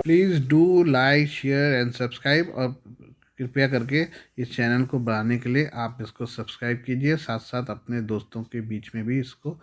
Please do like share and subscribe, और कृपया करके इस चैनल को बढ़ाने के लिए आप इसको सब्सक्राइब कीजिए, साथ साथ अपने दोस्तों के बीच में भी इसको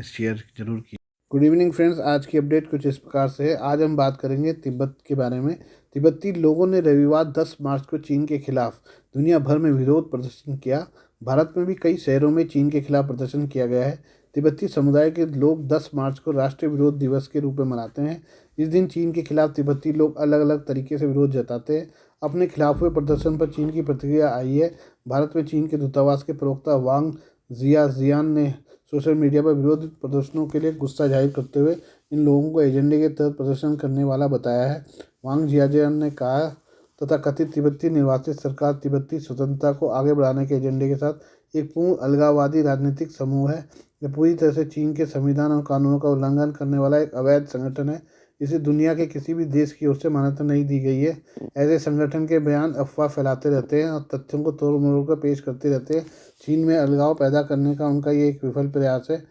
शेयर जरूर कीजिए। गुड इवनिंग फ्रेंड्स, आज की अपडेट कुछ इस प्रकार से है। आज हम बात करेंगे तिब्बत के बारे में। तिब्बती लोगों ने रविवार 10 मार्च को चीन के खिलाफ दुनिया भर में विरोध प्रदर्शन किया। भारत में भी कई शहरों में चीन के खिलाफ प्रदर्शन किया गया है। तिब्बती समुदाय के लोग 10 मार्च को राष्ट्रीय विरोध दिवस के रूप में मनाते हैं। इस दिन चीन के खिलाफ तिब्बती लोग अलग अलग तरीके से विरोध जताते हैं। अपने खिलाफ हुए प्रदर्शन पर चीन की प्रतिक्रिया आई है। भारत में चीन के दूतावास के प्रवक्ता वांग जियाजियान ने सोशल मीडिया पर विरोध प्रदर्शनों के लिए गुस्सा जाहिर करते हुए इन लोगों को एजेंडे के तहत प्रदर्शन करने वाला बताया है। वांग जियाजियान ने कहा तथा कथित तिब्बती निर्वासित सरकार तिब्बती स्वतंत्रता को आगे बढ़ाने के एजेंडे के साथ एक पूर्ण अलगाववादी राजनीतिक समूह है। यह पूरी तरह से चीन के संविधान और कानूनों का उल्लंघन करने वाला एक अवैध संगठन है। इसे दुनिया के किसी भी देश की ओर से मान्यता नहीं दी गई है। ऐसे संगठन के बयान अफवाह फैलाते रहते हैं और तथ्यों को तोड़ मरोड़ कर पेश करते रहते हैं। चीन में अलगाव पैदा करने का उनका ये एक विफल प्रयास है।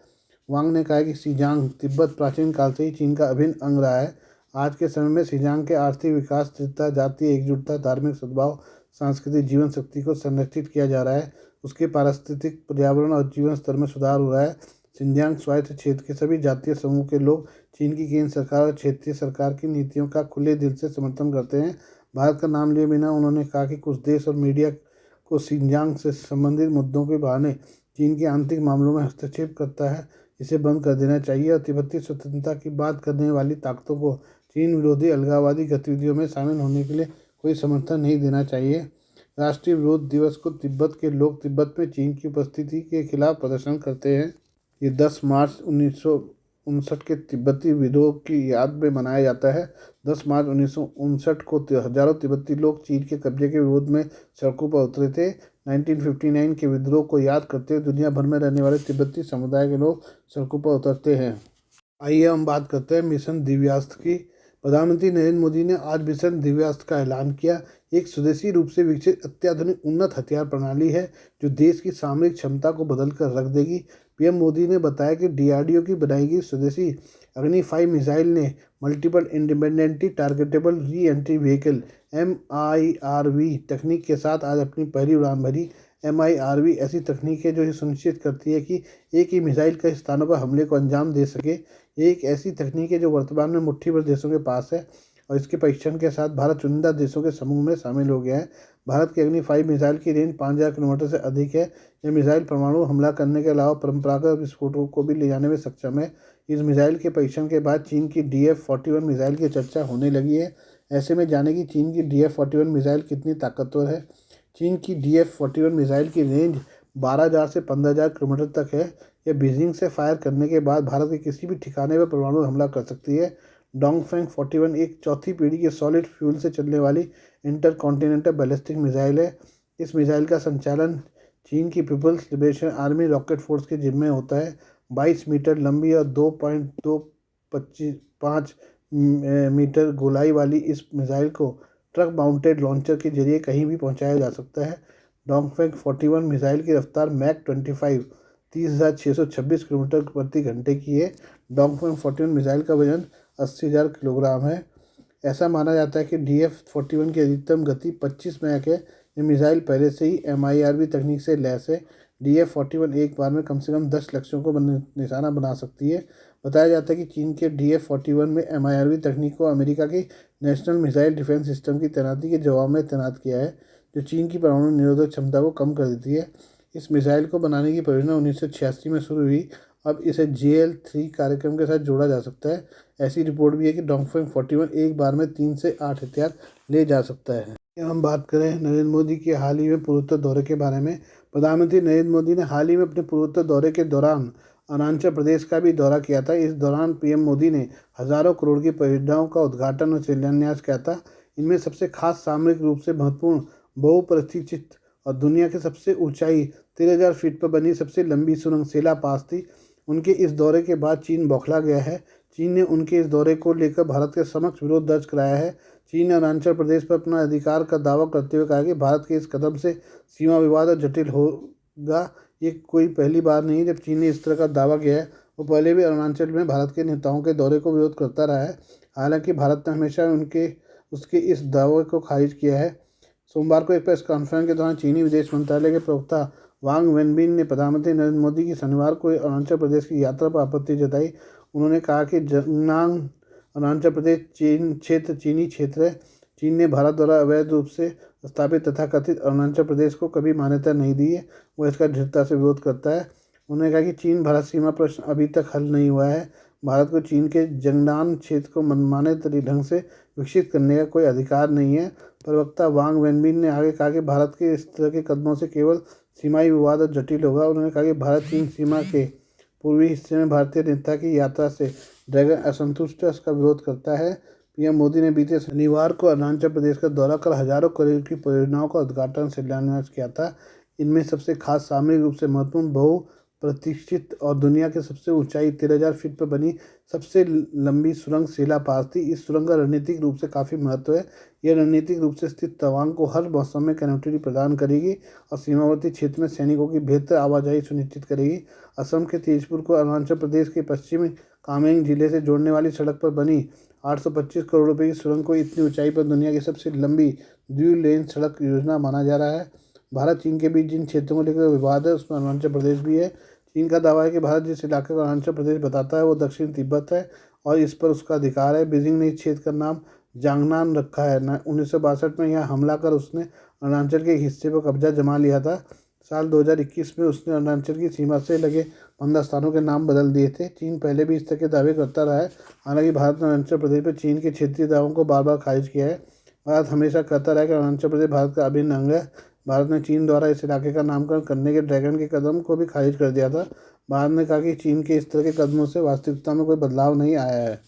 वांग ने कहा कि शिजांग तिब्बत प्राचीन काल से ही चीन का अभिन्न अंग रहा है। आज के समय में शिजांग के आर्थिक विकास, स्थिरता, जातीय एकजुटता, धार्मिक सद्भाव, सांस्कृतिक जीवन शक्ति को संरक्षित किया जा रहा है। उसके पारिस्थितिक, पर्यावरण और जीवन स्तर में सुधार हो रहा है। शिंजियांग स्वायत्त क्षेत्र के सभी जातीय समूह के लोग चीन की केंद्र सरकार और क्षेत्रीय सरकार की नीतियों का खुले दिल से समर्थन करते हैं। भारत का नाम लिए बिना उन्होंने कहा कि कुछ देश और मीडिया को शिंजियांग से संबंधित मुद्दों के बहाने चीन के आंतरिक मामलों में हस्तक्षेप करता है। इसे बंद कर देना चाहिए और तिब्बती स्वतंत्रता की बात करने वाली ताकतों को चीन विरोधी अलगाववादी गतिविधियों में शामिल होने के लिए कोई समर्थन नहीं देना चाहिए। राष्ट्रीय विरोध दिवस को तिब्बत के लोग तिब्बत में चीन की उपस्थिति के खिलाफ प्रदर्शन करते हैं। ये 10 मार्च 1959 के तिब्बती विद्रोह की याद में मनाया जाता है। 10 मार्च 1959 को हजारों तिब्बती लोग चीन के कब्जे के विरोध में सड़कों पर उतरे थे। 1959 के विद्रोह को याद करते हुए दुनिया भर में रहने वाले तिब्बती समुदाय के लोग सड़कों पर उतरते हैं। आइए हम बात करते हैं मिशन दिव्यास्त्र की। प्रधानमंत्री नरेंद्र मोदी ने आज मिशन दिव्यास्त्र का ऐलान किया। एक स्वदेशी रूप से विकसित अत्याधुनिक उन्नत हथियार प्रणाली है जो देश की सामरिक क्षमता को बदल कर रख देगी। पीएम मोदी ने बताया कि डीआरडीओ की बनाई गई स्वदेशी अग्नि 5 मिसाइल ने multiple independently targetable re entry vehicle MIRV तकनीक के साथ आज अपनी पहली उड़ान भरी। MIRV ऐसी तकनीक है जो ये सुनिश्चित करती है कि एक ही मिसाइल कई स्थानों पर हमले को अंजाम दे सके। ये एक ऐसी तकनीक है जो वर्तमान में मुट्ठी भर देशों के पास है और इसके परीक्षण के साथ भारत चुनिंदा देशों के समूह में शामिल हो गया है। भारत की अग्नि 5 मिसाइल की रेंज 5000 किलोमीटर से अधिक है। यह मिसाइल परमाणु हमला करने के अलावा परंपरागत विस्फोटों को भी ले जाने में सक्षम है। इस मिसाइल के परीक्षण के बाद चीन की DF-41 मिसाइल की चर्चा होने लगी है। ऐसे में जाने कि चीन की DF-41 मिसाइल कितनी ताकतवर है। चीन की DF-41 मिसाइल की रेंज 12,000 से 15,000 किलोमीटर तक है। यह बीजिंग से फायर करने के बाद भारत के किसी भी ठिकाने पर परमाणु हमला कर सकती है। डोंगफेंग 41 एक चौथी पीढ़ी की सॉलिड फ्यूल से चलने वाली इंटरकॉन्टिनेंटल बैलिस्टिक मिसाइल है। इस मिसाइल का संचालन चीन की People's Liberation Army Rocket Force के जिम्मे होता है। 22 मीटर लंबी और 2.225 मीटर गोलाई वाली इस मिसाइल को ट्रक माउंटेड लॉन्चर के जरिए कहीं भी पहुंचाया जा सकता है। डोंगफेंग 41 मिसाइल की रफ्तार मैक 25 30,626 किलोमीटर प्रति घंटे की है। डोंगफेंग 41 मिसाइल का वजन 80,000 किलोग्राम है। ऐसा माना जाता है कि DF-41 की अधिकतम गति 25 मैक है। ये मिसाइल पहले से ही MIRV तकनीक से लैस है। DF-41 एक बार में कम से कम 10 लक्ष्यों को निशाना बना सकती है। बताया जाता है कि चीन के DF-41 में MIRV तकनीक को अमेरिका की नेशनल मिसाइल डिफेंस सिस्टम की तैनाती के जवाब में तैनात किया है, जो चीन की परमाणु निरोधक क्षमता को कम कर देती है। इस मिसाइल को बनाने की परियोजना 1986 में शुरू हुई। अब इसे JL-3 कार्यक्रम के साथ जोड़ा जा सकता है। ऐसी रिपोर्ट भी है कि डोंगफेंग 41 एक बार में 3 से 8 हथियार ले जा सकता है। हम बात करें नरेंद्र मोदी के हाल ही में पूर्वोत्तर दौरे के बारे में। प्रधानमंत्री नरेंद्र मोदी ने हाल ही में अपने पूर्वोत्तर दौरे के दौरान अरुणाचल प्रदेश का भी दौरा किया था। इस दौरान पीएम मोदी ने हजारों करोड़ की परियोजनाओं का उद्घाटन और शिलान्यास किया था। इनमें सबसे खास सामरिक रूप से महत्वपूर्ण बहुप्रतीक्षित और दुनिया की सबसे ऊंचाई 13,000 फीट पर बनी सबसे लंबी सुरंग सेला पास थी। उनके इस दौरे के बाद चीन बौखला गया है। चीन ने उनके इस दौरे को लेकर भारत के समक्ष विरोध दर्ज कराया है। चीन ने अरुणाचल प्रदेश पर अपना अधिकार का दावा करते हुए कहा कि भारत के इस कदम से सीमा विवाद और जटिल होगा। ये कोई पहली बार नहीं जब चीन ने इस तरह का दावा किया है। वो पहले भी अरुणाचल में भारत के नेताओं के दौरे को विरोध करता रहा है। हालांकि भारत ने हमेशा उसके इस दावे को खारिज किया है। सोमवार को एक प्रेस कॉन्फ्रेंस के दौरान चीनी विदेश मंत्रालय के प्रवक्ता वांग वेनबिन ने प्रधानमंत्री नरेंद्र मोदी की शनिवार को अरुणाचल प्रदेश की यात्रा पर आपत्ति जताई। उन्होंने कहा कि जंगनांग अरुणाचल प्रदेश चीनी क्षेत्र है। चीन ने भारत द्वारा अवैध रूप से स्थापित तथा कथित अरुणाचल प्रदेश को कभी मान्यता नहीं दी है। वह इसका दृढ़ता से विरोध करता है। उन्होंने कहा कि चीन भारत सीमा प्रश्न अभी तक हल नहीं हुआ है। भारत को चीन के जंगनान क्षेत्र को मनमाने ढंग से विकसित करने का कोई अधिकार नहीं है। प्रवक्ता वांग वेनबिन ने आगे कहा कि भारत के इस तरह के कदमों से केवल सीमाई विवाद और जटिल होगा। उन्होंने कहा कि भारत चीन सीमा के पूर्वी हिस्से में भारतीय नेता की यात्रा से ड्रैगन असंतुष्ट है, उसका विरोध करता है। पीएम मोदी ने बीते शनिवार को अरुणाचल प्रदेश का दौरा कर हजारों करोड़ की परियोजनाओं का उद्घाटन शिलान्यास किया था। इनमें सबसे खास सामरिक रूप से महत्वपूर्ण बहुप्रतीक्षित और दुनिया के सबसे ऊंचाई 13,000 फीट पर बनी सबसे लंबी सुरंग सेला पास थी। इस सुरंग का रणनीतिक रूप से काफ़ी महत्व है। यह रणनीतिक रूप से स्थित तवांग को हर मौसम में कनेक्टिविटी प्रदान करेगी और सीमावर्ती क्षेत्र में सैनिकों की बेहतर आवाजाही सुनिश्चित करेगी। असम के तेजपुर को अरुणाचल प्रदेश के पश्चिमी कामेंग जिले से जोड़ने वाली सड़क पर बनी 825 करोड़ रुपए की सुरंग को इतनी ऊंचाई पर दुनिया की सबसे लंबी द्वि-लेन सड़क योजना माना जा रहा है। भारत चीन के बीच जिन क्षेत्रों को लेकर विवाद है उसमें अरुणाचल प्रदेश भी है। चीन का दावा है कि भारत जिस इलाके को अरुणाचल प्रदेश बताता है वो दक्षिण तिब्बत है और इस पर उसका अधिकार है। बीजिंग ने इस क्षेत्र का नाम जांगनान रखा है। 1962 में यहाँ हमला कर उसने अरुणाचल के एक हिस्से पर कब्जा जमा लिया था। साल 2021 में उसने अरुणाचल की सीमा से लगे 15 स्थानों के नाम बदल दिए थे। चीन पहले भी इस तरह के दावे करता रहा है। हालांकि भारत ने अरुणाचल प्रदेश पर चीन के क्षेत्रीय दावों को बार बार खारिज किया है। भारत हमेशा कहता रहा है कि अरुणाचल प्रदेश भारत का अभिन्न अंग है। भारत ने चीन द्वारा इस इलाके का नामकरण करने के ड्रैगन के कदम को भी खारिज कर दिया था। भारत ने कहा कि चीन के इस तरह के कदमों से वास्तविकता में कोई बदलाव नहीं आया है।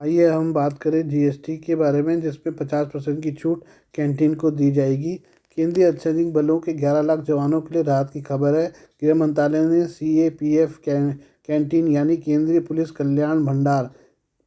आइए हम बात करें जीएसटी के बारे में, जिसमें 50% की छूट कैंटीन को दी जाएगी। केंद्रीय अर्धसैनिक बलों के 11 लाख जवानों के लिए राहत की खबर है। गृह मंत्रालय ने सीएपीएफ कैंटीन यानी केंद्रीय पुलिस कल्याण भंडार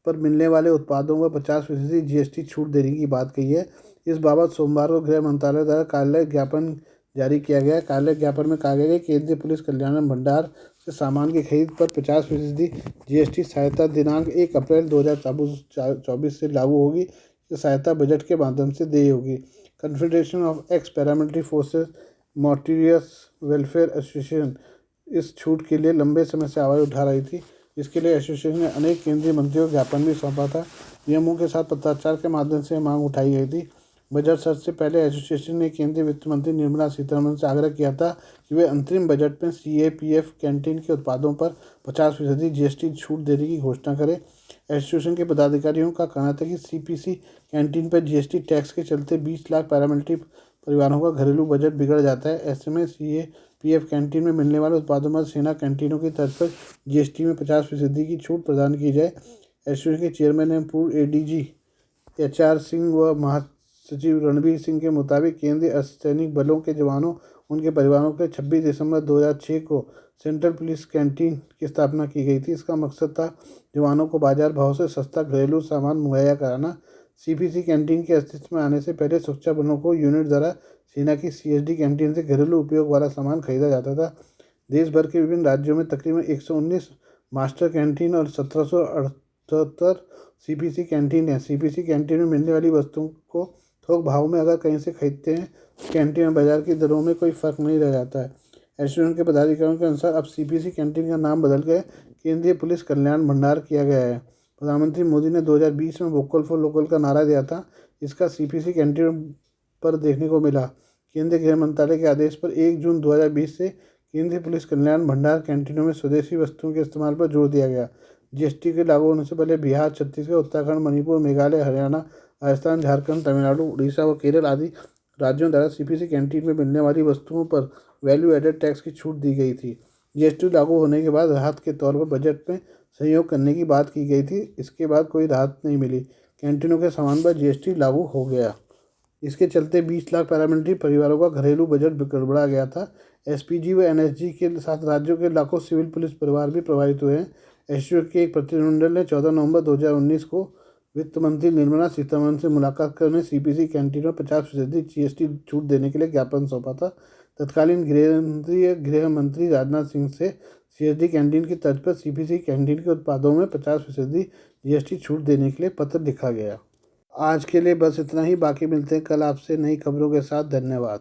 पर मिलने वाले उत्पादों पर 50% जीएसटी छूट देने की बात कही है। इस बाबत सोमवार को गृह मंत्रालय द्वारा कार्यालय ज्ञापन जारी किया गया। कार्यालय ज्ञापन में कहा गया कि केंद्रीय पुलिस कल्याण भंडार से सामान की खरीद पर 50% जीएसटी सहायता दिनांक 1 अप्रैल 2024 से लागू होगी। ये सहायता बजट के माध्यम से देय होगी। Confederation of ex paramilitary forces meritorious welfare association इस छूट के लिए लंबे समय से आवाज़ उठा रही थी। इसके लिए एसोसिएशन ने अनेक केंद्रीय मंत्रियों को ज्ञापन भी सौंपा था। नियमों के साथ पत्राचार के माध्यम से मांग उठाई गई थी। बजट सत्र से पहले एसोसिएशन ने केंद्रीय वित्त मंत्री निर्मला सीतारमण से आग्रह किया था कि वे अंतरिम बजट में सीएपीएफ कैंटीन के उत्पादों पर 50% जीएसटी छूट देने की घोषणा करें। एसोसिएशन के पदाधिकारियों का कहना था कि सीपीसी कैंटीन पर जीएसटी टैक्स के चलते 20 लाख पैरामिलिट्री परिवारों का घरेलू बजट बिगड़ जाता है। ऐसे में सीएपीएफ कैंटीन में मिलने वाले उत्पादों पर सेना कैंटीनों की तर्ज पर जीएसटी में 50% की छूट प्रदान की जाए। एसोसिएशन के चेयरमैन एवं पूर्व एडीजी एचआर सिंह व महासचिव रणबीर सिंह के मुताबिक केंद्रीय अर्धसैनिक बलों के जवानों उनके परिवारों के 26 दिसंबर 2006 को सेंट्रल पुलिस कैंटीन की स्थापना की गई थी। इसका मकसद था जवानों को बाजार भाव से सस्ता घरेलू सामान मुहैया कराना। सीपीसी कैंटीन के अस्तित्व में आने से पहले सुरक्षा बलों को यूनिट द्वारा सेना की सीएसडी कैंटीन से घरेलू उपयोग वाला सामान खरीदा जाता था। देश भर के विभिन्न राज्यों में तकरीबन 119 मास्टर कैंटीन और 1778 सीपीसी कैंटीन है। सीपीसी कैंटीन में मिलने वाली वस्तुओं को थोक भाव में अगर कहीं से खरीदते हैं तो कैंटीन में बाजार की दरों में कोई फर्क नहीं रह जाता है। एसोसिएशन के पदाधिकारियों के अनुसार अब सीपीसी कैंटीन का नाम बदल कर केंद्रीय पुलिस कल्याण भंडार किया गया है। प्रधानमंत्री मोदी ने 2020 में वोकल फॉर लोकल का नारा दिया था। इसका सीपीसी कैंटीन पर देखने को मिला। केंद्रीय गृह मंत्रालय के आदेश पर 1 जून 2020 से केंद्रीय पुलिस कल्याण भंडार कैंटीनों में स्वदेशी वस्तुओं के इस्तेमाल पर जोर दिया गया। जीएसटी के लागू होने से पहले बिहार, छत्तीसगढ़, उत्तराखंड, मणिपुर, मेघालय, हरियाणा, राजस्थान, झारखंड, तमिलनाडु, उड़ीसा व केरल आदि राज्यों द्वारा सीपीसी कैंटीन में मिलने वाली वस्तुओं पर वैल्यू एडेड टैक्स की छूट दी गई थी। जीएसटी लागू होने के बाद राहत के तौर पर बजट में सहयोग करने की बात की गई थी। इसके बाद कोई राहत नहीं मिली। कैंटीनों के सामान पर जीएसटी लागू हो गया। इसके चलते 20 लाख पैरामिलिट्री परिवारों का घरेलू बजट गड़बड़ा गया था। एसपीजी व एनएसजी के साथ राज्यों के लाखों सिविल पुलिस परिवार भी प्रभावित हुए हैं। एसओ के एक प्रतिनिधिमंडल ने 14 नवंबर 2019 को वित्त मंत्री निर्मला सीतारमण से मुलाकात कर उन्हें सीपीसी कैंटीनों में 50% जीएसटी छूट देने के लिए ज्ञापन सौंपा था। तत्कालीन केंद्रीय गृह मंत्री राजनाथ सिंह से सीएसडी कैंटीन की तर्ज पर सीपीसी कैंटीन के उत्पादों में 50% जीएसटी छूट देने के लिए पत्र लिखा गया। आज के लिए बस इतना ही। बाकी मिलते हैं कल आपसे नई खबरों के साथ। धन्यवाद।